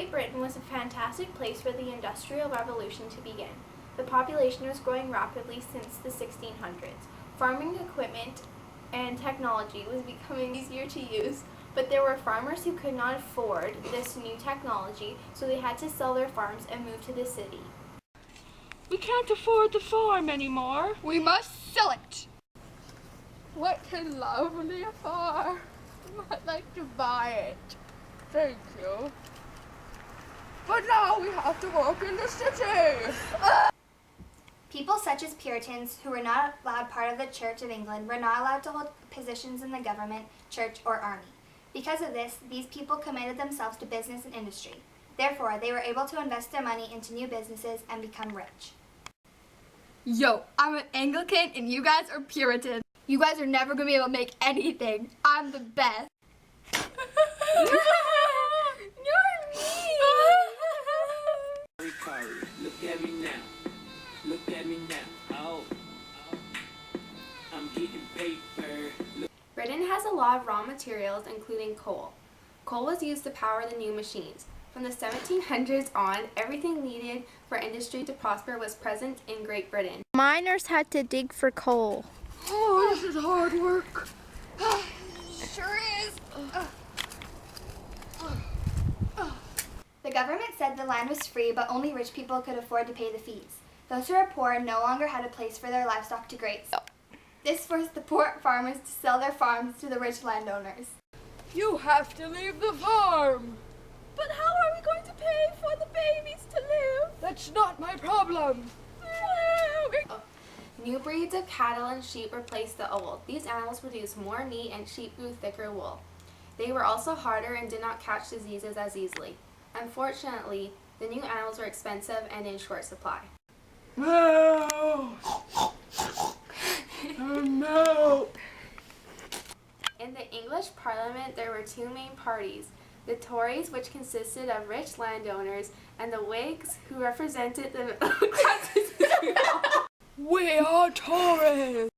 Great Britain was a fantastic place for the Industrial Revolution to begin. The population was growing rapidly since the 1600s. Farming equipment and technology was becoming easier to use, but there were farmers who could not afford this new technology, so they had to sell their farms and move to the city. We can't afford the farm anymore. We must sell it. What a lovely farm. I'd like to buy it. Thank you. But now we have to work in the city. People such as Puritans, who were not allowed part of the Church of England, were not allowed to hold positions in the government, church, or army. Because of this, these people committed themselves to business and industry. Therefore, they were able to invest their money into new businesses and become rich. Yo, I'm an Anglican and you guys are Puritans. You guys are never going to be able to make anything. I'm the best. You're mean. Look at me now. Look at me now. Oh. I'm getting paper. Britain has a lot of raw materials, including coal. Coal was used to power the new machines. From the 1700s on, everything needed for industry to prosper was present in Great Britain. Miners had to dig for coal. Oh, this is hard work. Sure is. The government said the land was free, but only rich people could afford to pay the fees. Those who were poor no longer had a place for their livestock to graze. This forced the poor farmers to sell their farms to the rich landowners. You have to leave the farm. But how are we going to pay for the babies to live? That's not my problem. New breeds of cattle and sheep replaced the old. These animals produced more meat and sheep grew thicker wool. They were also harder and did not catch diseases as easily. Unfortunately, the new animals were expensive and in short supply. No. Oh, no. In the English Parliament, there were two main parties. The Tories, which consisted of rich landowners, and the Whigs, who represented the middle classes. We are Tories.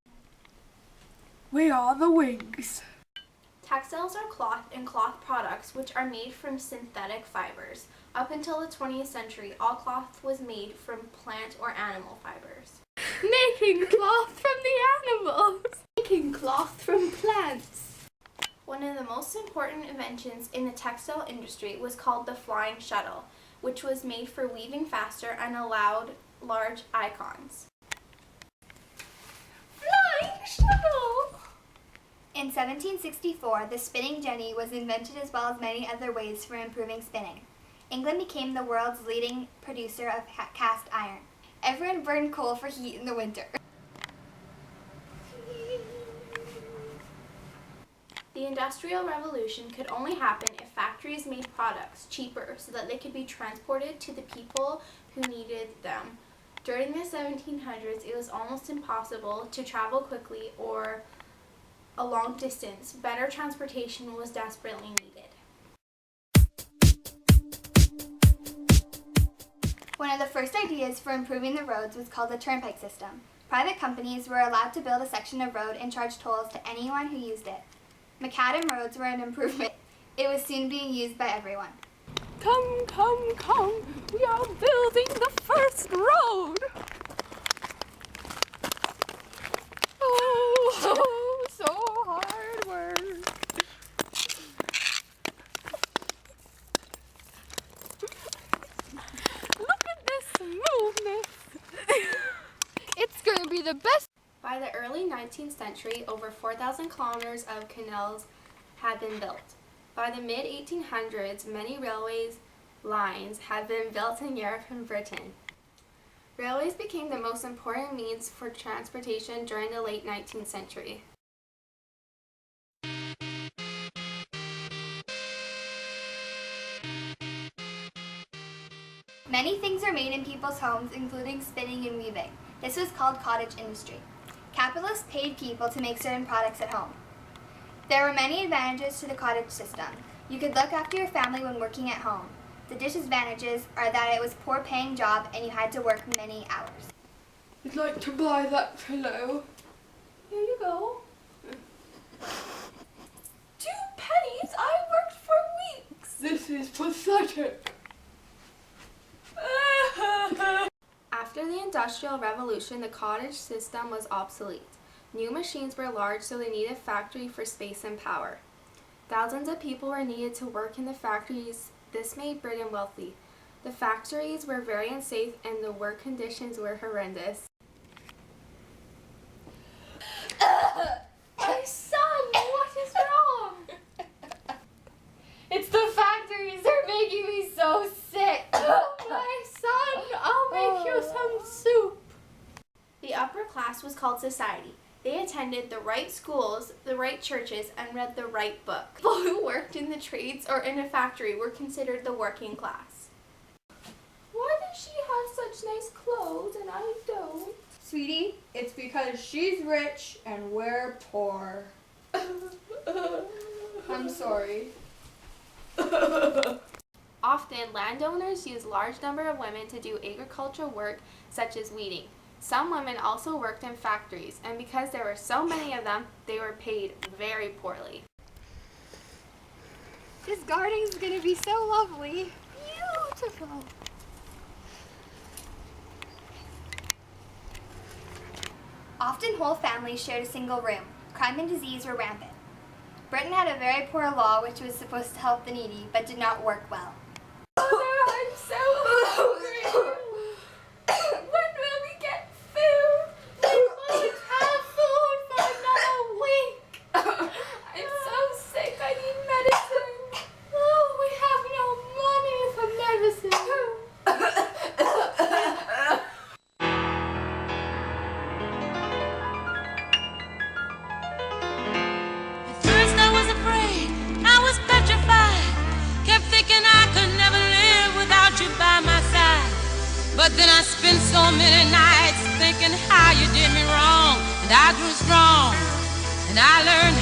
We are the Whigs. Textiles are cloth and cloth products which are made from synthetic fibers. Up until the 20th century, all cloth was made from plant or animal fibers. Making cloth from the animals. Making cloth from plants. One of the most important inventions in the textile industry was called the flying shuttle, which was made for weaving faster and allowed large icons. Flying shuttle! In 1764, the spinning jenny was invented as well as many other ways for improving spinning. England became the world's leading producer of cast iron. Everyone burned coal for heat in the winter. The Industrial Revolution could only happen if factories made products cheaper so that they could be transported to the people who needed them. During the 1700s, it was almost impossible to travel quickly or a long distance. Better transportation was desperately needed. One of the first ideas for improving the roads was called the turnpike system. Private companies were allowed to build a section of road and charge tolls to anyone who used it. Macadam roads were an improvement. It was soon being used by everyone. Come, come, come. We are building the first road. Oh, so hard work. Look at this movement. It's going to be the best. By the early 19th century, over 4,000 kilometers of canals had been built. By the mid-1800s, many railways lines had been built in Europe and Britain. Railways became the most important means for transportation during the late 19th century. Many things are made in people's homes, including spinning and weaving. This was called cottage industry. Capitalists paid people to make certain products at home. There were many advantages to the cottage system. You could look after your family when working at home. The disadvantages are that it was a poor-paying job and you had to work many hours. I'd like to buy that pillow. Here you go. 2 pennies? I worked for weeks. This is pathetic. Industrial Revolution, the cottage system was obsolete. New machines were large, so they needed a factory for space and power. Thousands of people were needed to work in the factories. This made Britain wealthy. The factories were very unsafe and the work conditions were horrendous. My son, what is wrong? It's the factories. They're making me so sick. My son, I'll make you some soup. The upper class was called society. They attended the right schools, the right churches, and read the right book. People who worked in the trades or in a factory were considered the working class. Why does she have such nice clothes and I don't? Sweetie, it's because she's rich and we're poor. I'm sorry. Often, landowners used large number of women to do agricultural work such as weeding. Some women also worked in factories, and because there were so many of them, they were paid very poorly. This garden's gonna be so lovely. Beautiful. Often whole families shared a single room. Crime and disease were rampant. Britain had a very poor law which was supposed to help the needy, but did not work well. I'm so hungry. When will we get food? We won't have food for another week. I'm so sick. I need medicine. Oh, we have no money for medicine. At first I was afraid, I was petrified. Kept thinking I could never live without you by my side. But then I spent so many nights thinking how you did me wrong. And I grew strong, and I learned